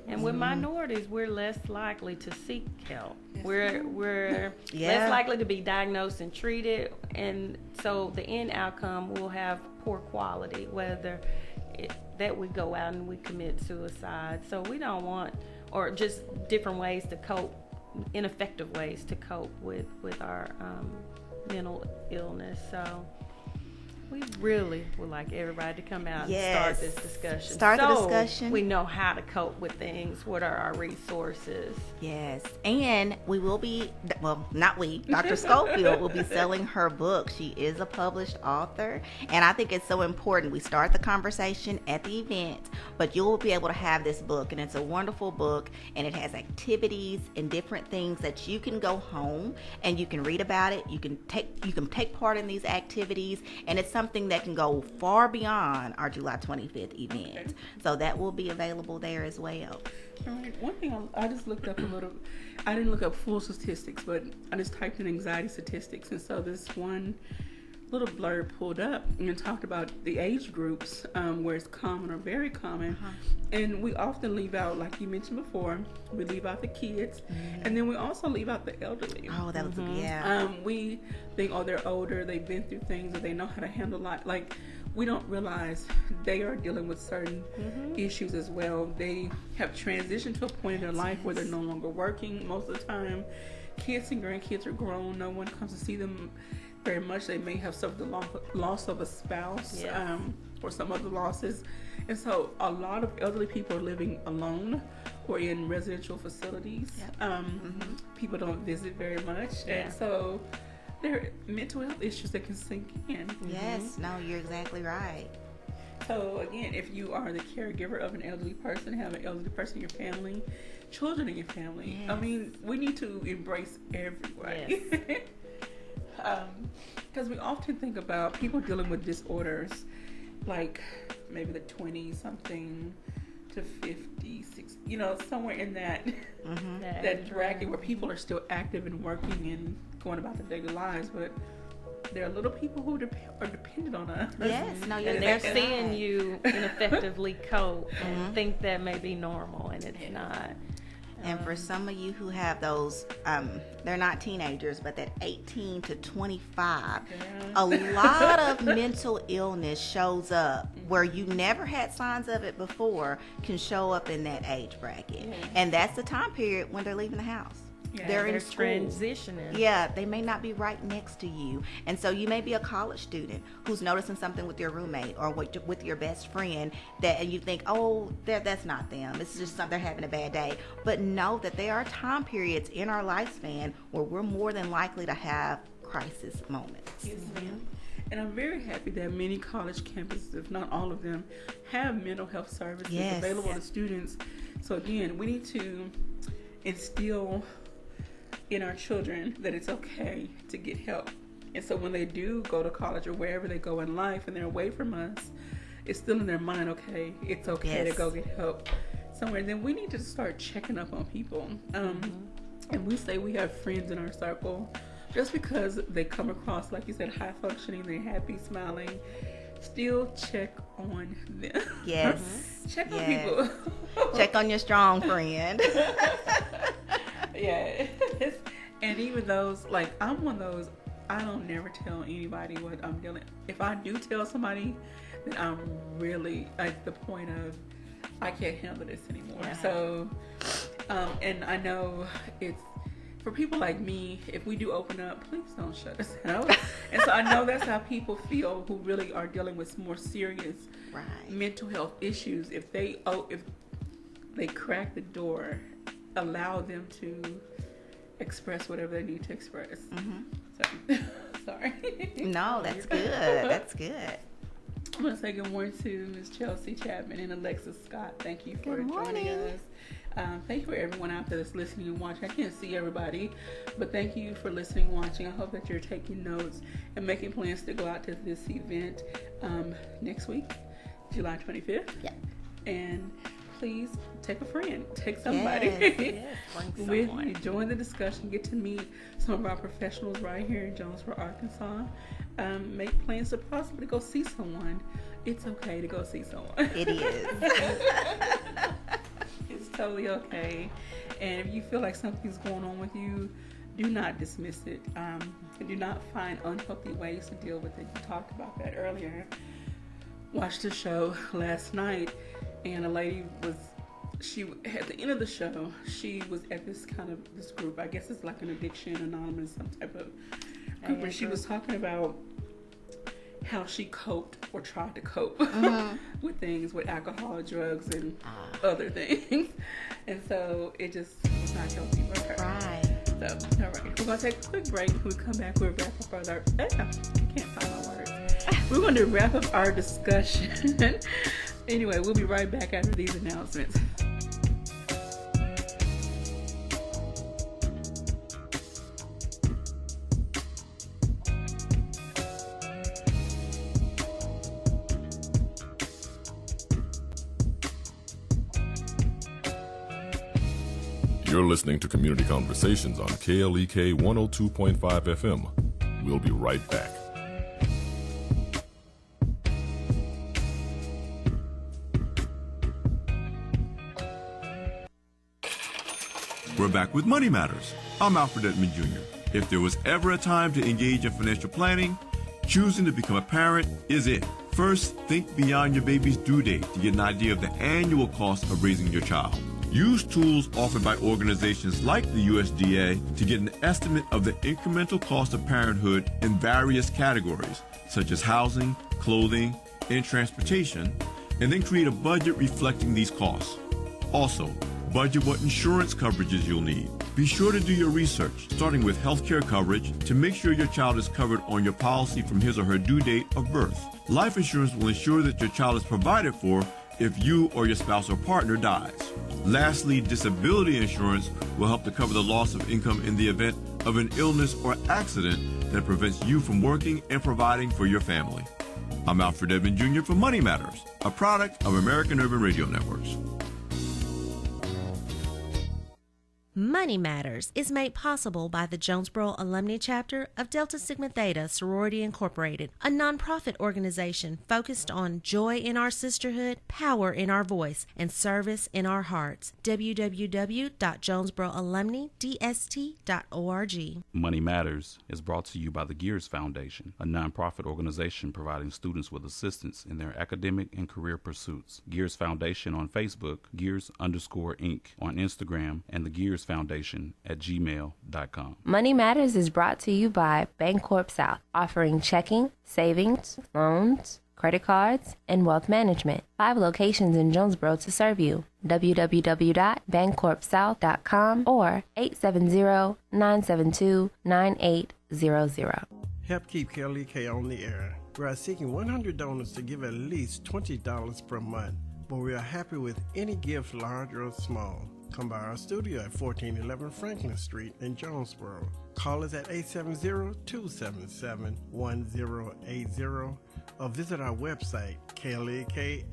And with minorities, we're less likely to seek help. We're less likely to be diagnosed and treated, and so the end outcome will have poor quality, whether that we go out and we commit suicide. So we don't want, or just different ways to cope, ineffective ways to cope with our mental illness. So we really would like everybody to come out and start this discussion. Start the discussion. We know how to cope with things. What are our resources? Yes. And we will be, not we, Dr. Schofield will be selling her book. She is a published author. And I think it's so important. We start the conversation at the event, but you will be able to have this book. And it's a wonderful book. And it has activities and different things that you can go home and you can read about it. You can take part in these activities. And it's something that can go far beyond our July 25th event. Okay. So that will be available there as well. All right. One thing I just looked up I didn't look up full statistics, but I just typed in anxiety statistics. And so this one little blurb pulled up and talked about the age groups where it's common or very common. And we often leave out, like you mentioned before, we leave out the kids, and then we also leave out the elderly. Oh, that was we think, they're older, they've been through things, or they know how to handle life. Like, we don't realize they are dealing with certain issues as well. They have transitioned to a point in their life where they're no longer working most of the time. Kids and grandkids are grown. No one comes to see them very much. They may have suffered the loss of a spouse or some other losses. And so a lot of elderly people are living alone or in residential facilities. People don't visit very much. And so there are mental health issues that can sink in. Yes, no, you're exactly right. So again, if you are the caregiver of an elderly person, have an elderly person in your family, children in your family, I mean, we need to embrace everybody. Because we often think about people dealing with disorders like maybe the 20-something to 50, 60, somewhere in that that bracket where people are still active and working and going about their daily lives, but there are little people who are dependent on us. Yes, no, you're and they're seeing you ineffectively cope and think that may be normal, and it's not. And for some of you who have those, they're not teenagers, but that 18 to 25, a lot of mental illness shows up where you never had signs of it before, can show up in that age bracket. And that's the time period when they're leaving the house. They're in school. Transitioning. Yeah, they may not be right next to you. And so you may be a college student who's noticing something with your roommate or with your best friend and you think, oh, that's not them. It's just they're having a bad day. But know that there are time periods in our lifespan where we're more than likely to have crisis moments. Yes, ma'am. And I'm very happy that many college campuses, if not all of them, have mental health services available to students. So again, we need to instill in our children that it's okay to get help. And so when they do go to college or wherever they go in life and they're away from us, it's still in their mind, okay, it's okay to go get help somewhere. And then we need to start checking up on people. And we say we have friends in our circle just because they come across, like you said, high functioning, they're happy, smiling, still check on them. Yes. Check on Yes. people. Check on your strong friend. Yeah. And even those, like, I'm one of those, I don't never tell anybody what I'm dealing. If I do tell somebody, then I'm really at the point of, I can't handle this anymore. Yeah. So, and I know it's, for people like me, if we do open up, please don't shut us out. And so I know that's how people feel who really are dealing with more serious mental health issues. If they crack the door, allow them to express whatever they need to express. So, sorry. No, that's good. That's good. I'm going to say good morning to Ms. Chelsea Chapman and Alexis Scott. Thank you for joining us. Thank you for everyone out there that's listening and watching. I can't see everybody, but thank you for listening and watching. I hope that you're taking notes and making plans to go out to this event next week, July 25th. Yeah. And please take a friend, take somebody Bring with someone. you. Join the discussion. Get to meet some of our professionals right here in Jonesboro, Arkansas. Make plans to possibly go see someone. It's okay to go see someone. It is. It's totally okay. And if you feel like something's going on with you, do not dismiss it. Do not find unhealthy ways to deal with it. You talked about that earlier. Watched the show last night, and a lady was, at the end of the show, she was at this group. I guess it's like an addiction anonymous, some type of group, and she was talking about how she coped or tried to cope with things, with alcohol, drugs, and other things. And so it just was not healthy for her. Right. So, all right, we're going to take a quick break. When we come back, we'll wrap up our, I can't find my words. We're going to wrap up our discussion. Anyway, we'll be right back after these announcements. You're listening to Community Conversations on KLEK 102.5 FM. We'll be right back. We're back with Money Matters. I'm Alfred Edmond Jr. If there was ever a time to engage in financial planning, choosing to become a parent is it. First, think beyond your baby's due date to get an idea of the annual cost of raising your child. Use tools offered by organizations like the USDA to get an estimate of the incremental cost of parenthood in various categories, such as housing, clothing, and transportation, and then create a budget reflecting these costs. Also, budget what insurance coverages you'll need. Be sure to do your research, starting with healthcare coverage, to make sure your child is covered on your policy from his or her due date of birth. Life insurance will ensure that your child is provided for if you or your spouse or partner dies. Lastly, disability insurance will help to cover the loss of income in the event of an illness or accident that prevents you from working and providing for your family. I'm Alfred Edmond Jr. for Money Matters, a product of American Urban Radio Networks. Money Matters is made possible by the Jonesboro Alumni Chapter of Delta Sigma Theta Sorority Incorporated, a nonprofit organization focused on joy in our sisterhood, power in our voice, and service in our hearts. www.jonesboroalumnidst.org. Money Matters is brought to you by the Gears Foundation, a nonprofit organization providing students with assistance in their academic and career pursuits. Gears Foundation on Facebook, Gears_Inc. on Instagram, and the Gears Foundation at gmail.com. Money Matters is brought to you by Bancorp South, offering checking, savings, loans, credit cards, and wealth management. 5 locations in Jonesboro to serve you. www.bancorpsouth.com or 870-972-9800. Help keep KLEK on the air. We are seeking 100 donors to give at least $20 per month, but we are happy with any gift, large or small. Come by our studio at 1411 Franklin Street in Jonesboro. Call us at 870-277-1080 or visit our website, klekfm.org,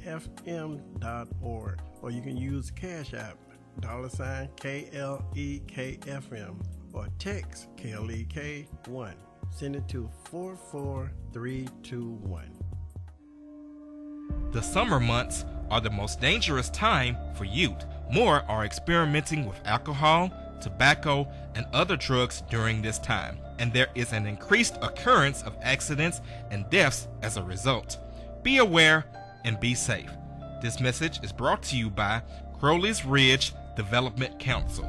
or you can use Cash App, $KLEKFM, or text KLEK1. Send it to 44321. The summer months are the most dangerous time for youth. More are experimenting with alcohol, tobacco, and other drugs during this time, and there is an increased occurrence of accidents and deaths as a result. Be aware and be safe. This message is brought to you by Crowley's Ridge Development Council.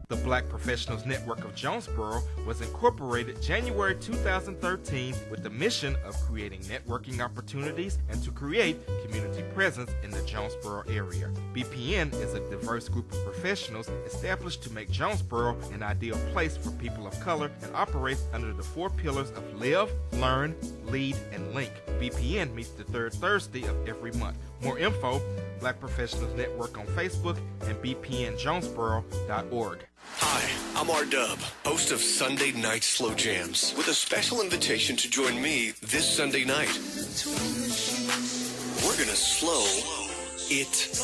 The Black Professionals Network of Jonesboro was incorporated January 2013 with the mission of creating networking opportunities and to create community presence in the Jonesboro area. BPN is a diverse group of professionals established to make Jonesboro an ideal place for people of color and operates under the 4 pillars of Live, Learn, Lead, and Link. BPN meets the third Thursday of every month. More info, Black Professionals Network on Facebook and bpnjonesboro.org. Hi, I'm R-Dub, host of Sunday Night Slow Jams, with a special invitation to join me this Sunday night. We're gonna slow it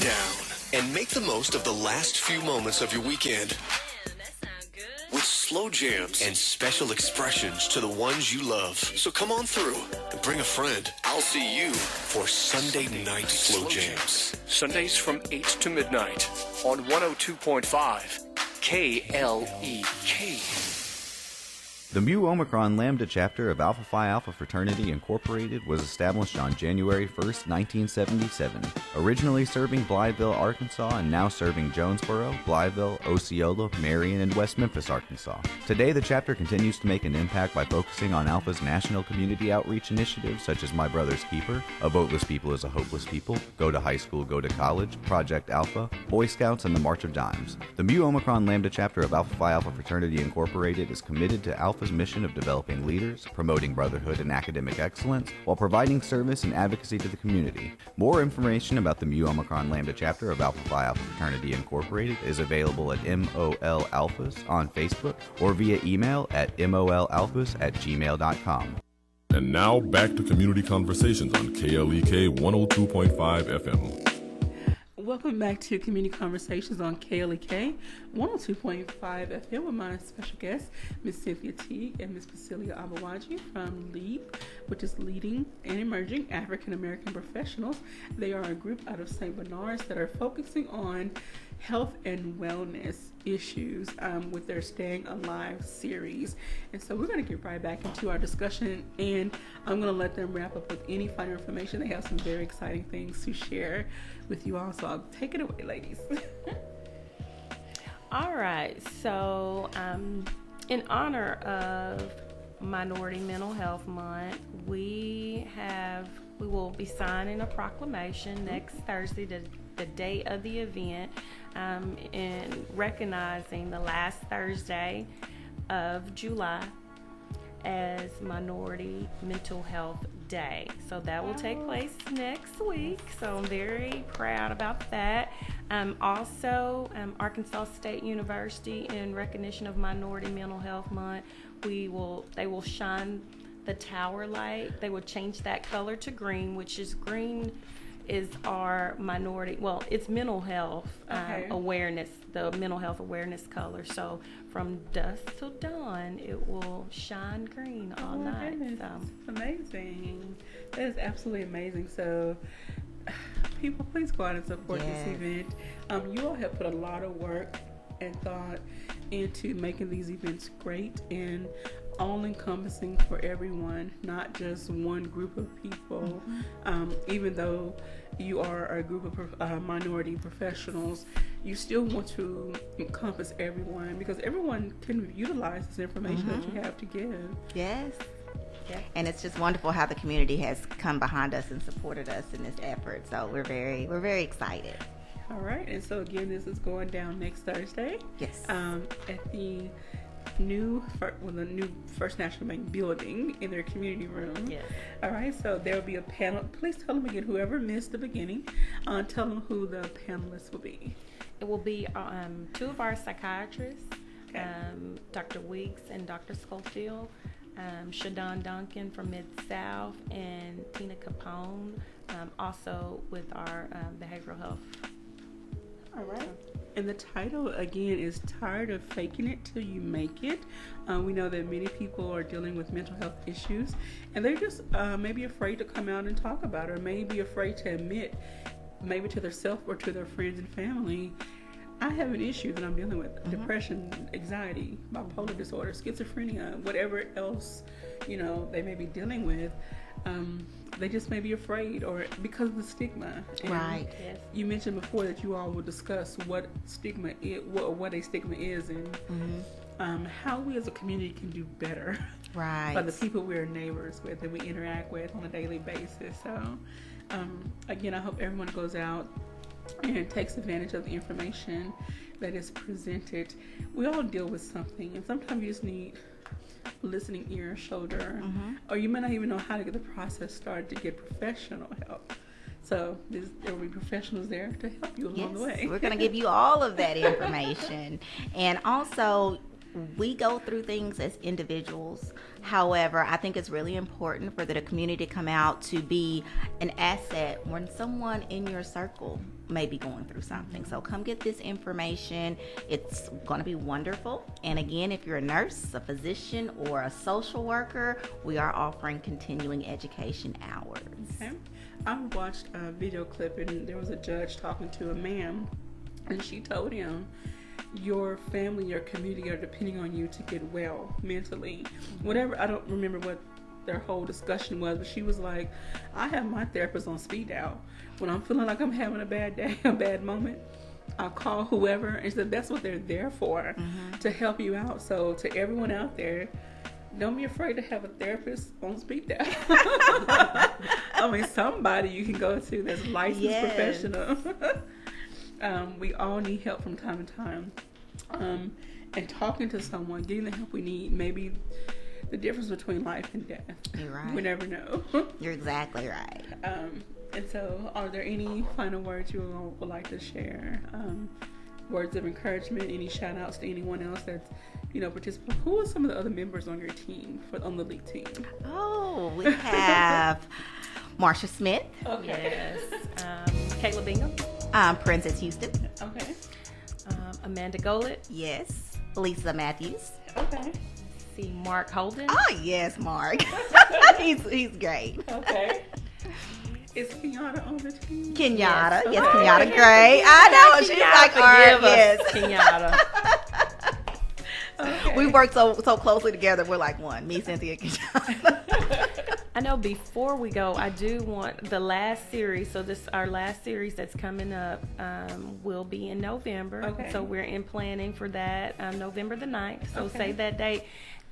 down and make the most of the last few moments of your weekend. With slow jams and special expressions to the ones you love. So come on through and bring a friend. I'll see you for Sunday Night Slow Jams. Sundays from 8 to midnight on 102.5 KLEK. The Mu Omicron Lambda chapter of Alpha Phi Alpha Fraternity Incorporated was established on January 1st, 1977, originally serving Blytheville, Arkansas, and now serving Jonesboro, Blytheville, Osceola, Marion, and West Memphis, Arkansas. Today, the chapter continues to make an impact by focusing on Alpha's national community outreach initiatives such as My Brother's Keeper, A Voteless People is a Hopeless People, Go to High School, Go to College, Project Alpha, Boy Scouts, and the March of Dimes. The Mu Omicron Lambda chapter of Alpha Phi Alpha Fraternity Incorporated is committed to Alpha's mission of developing leaders, promoting brotherhood and academic excellence, while providing service and advocacy to the community. More information about the Mu Omicron Lambda chapter of Alpha Phi Alpha Fraternity Incorporated is available at MOL Alphas on Facebook or via email at molalphas@gmail.com. And now back to Community Conversations on KLEK 102.5 FM. Welcome back to Community Conversations on KLEK 102.5 FM with my special guests, Ms. Cynthia Teague and Ms. Cecilia Abawaji from LEAP, which is Leading and Emerging African American Professionals. They are a group out of St. Bernard's that are focusing on health and wellness issues with their Staying Alive series. And so we're going to get right back into our discussion, and I'm going to let them wrap up with any final information. They have some very exciting things to share with you all, so I'll take it away, ladies. All right, so in honor of Minority Mental Health Month, we will be signing a proclamation next Thursday, the day of the event, in recognizing the last Thursday of July as Minority Mental Health Day. So that will take place next week. So I'm very proud about that. Also, Arkansas State University, in recognition of Minority Mental Health Month, they will shine the tower light. They will change that color to green, which is green is our minority, well, it's mental health awareness, the mental health awareness color. So from dusk till dawn, it will shine green all night. So. Amazing. That is absolutely amazing. So people, please go out and support this event. You all have put a lot of work and thought into making these events great and all-encompassing for everyone, not just one group of people. Even though you are a group of minority professionals, you still want to encompass everyone, because everyone can utilize this information that you have to give. Yes. Yeah. And it's just wonderful how the community has come behind us and supported us in this effort. So we're very excited. All right, and so again, this is going down next Thursday. Yes. At the new First National Bank building in their community room. Yes. All right, so there will be a panel. Please tell them again, whoever missed the beginning, tell them who the panelists will be. It will be two of our psychiatrists, Dr. Weeks and Dr. Schofield, Shadon Duncan from Mid-South, and Tina Capone, also with our behavioral health. All right. And the title, again, is Tired of Faking It Till You Make It. We know that many people are dealing with mental health issues, and they're just maybe afraid to come out and talk about it, or maybe afraid to admit, maybe to themselves or to their friends and family, I have an issue that I'm dealing with. Depression, anxiety, bipolar disorder, schizophrenia, whatever else, they may be dealing with. They just may be afraid, or because of the stigma. And right. Yes. You mentioned before that you all will discuss what stigma is, what a stigma is, and how we as a community can do better. Right. By the people we're neighbors with and we interact with on a daily basis. So, again, I hope everyone goes out and takes advantage of the information that is presented. We all deal with something, and sometimes you just need listening ear, shoulder, or you may not even know how to get the process started to get professional help. So there will be professionals there to help you along the way. We're going to give you all of that information. And also, we go through things as individuals. However, I think it's really important for the community to come out to be an asset when someone in your circle may be going through something. So come get this information. It's going to be wonderful. And again, if you're a nurse, a physician, or a social worker, we are offering continuing education hours. Okay. I watched a video clip, and there was a judge talking to a man, and she told him, your family, your community are depending on you to get well mentally. Whatever, I don't remember what their whole discussion was, but she was like, I have my therapist on speed dial. When I'm feeling like I'm having a bad day, a bad moment, I'll call whoever, and said that's what they're there for, to help you out. So to everyone out there, don't be afraid to have a therapist on speed dial. I mean, somebody you can go to that's licensed professional. We all need help from time to time. And talking to someone, getting the help we need, maybe the difference between life and death. You're right. We never know. You're exactly right. And so, are there any final words you would like to share? Words of encouragement, any shout outs to anyone else that's, participating? Who are some of the other members on your team, on the LEAP team? Oh, we have Marsha Smith. Okay. Yes. Kayla Bingham. Princess Houston. Okay. Amanda Golet. Yes. Lisa Matthews. Okay. See Mark Holden. Oh, yes, Mark. he's great. Okay. Is Kenyatta on the team? Kenyatta. Yes, Yes, Kenyatta Gray. I know. She's like, Kenyatta. Okay. We work so closely together. We're like one. Me, Cynthia, Kenyatta. I know before we go, I do want the last series. So our last series that's coming up will be in November. Okay. So we're in planning for that, November the 9th. So Okay. save that date.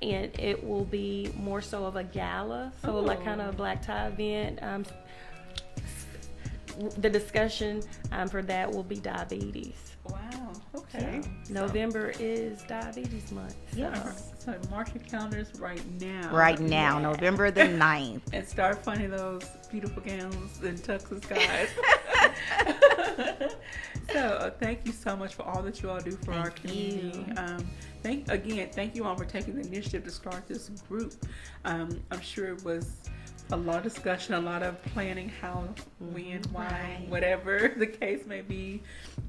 And it will be more so of a gala. So like kind of a black tie event. The discussion for that will be diabetes. Wow. Okay. So November is diabetes month. So. Yes. So mark your calendars right now. Right now, November the 9th. And start finding those beautiful gowns and tuxes, guys. So thank you so much for all that you all do for our community. Thank you all for taking the initiative to start this group. I'm sure it was a lot of discussion, a lot of planning, how, when, why, whatever the case may be.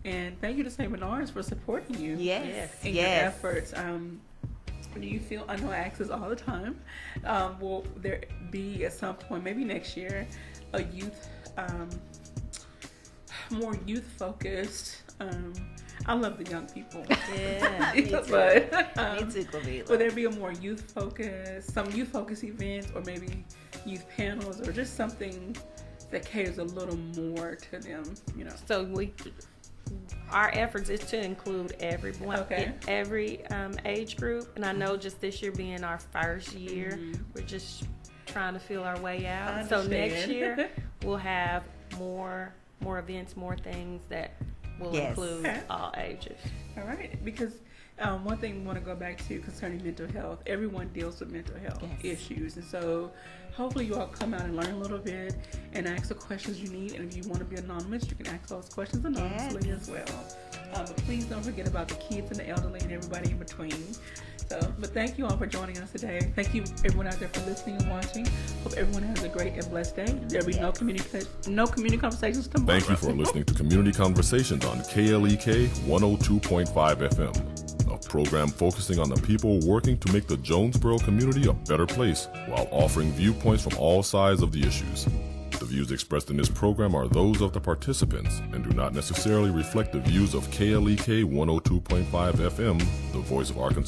And thank you to St. Bernard's for supporting you in your efforts. Do you feel, I know I ask this all the time, will there be at some point, maybe next year, a youth, more youth focused, I love the young people. Yeah, me too. But, me too, Clavila. Will there be a more youth focused, some youth focused events, or maybe youth panels, or just something that caters a little more to them, So our efforts is to include everyone, every age group. And I know just this year being our first year, we're just trying to feel our way out. So next year we'll have more events, more things that will include all ages. All right, because one thing we want to go back to concerning mental health, everyone deals with mental health issues, and so hopefully you all come out and learn a little bit and ask the questions you need, and if you want to be anonymous, you can ask those questions anonymously as well. But please don't forget about the kids and the elderly and everybody in between. But thank you all for joining us today. Thank you everyone out there for listening and watching. Hope everyone has a great and blessed day. There'll be no community conversations tomorrow. Thank you for listening to Community Conversations on KLEK 102.5 FM, a program focusing on the people working to make the Jonesboro community a better place while offering viewpoints from all sides of the issues. The views expressed in this program are those of the participants and do not necessarily reflect the views of KLEK 102.5 FM, the voice of Arkansas.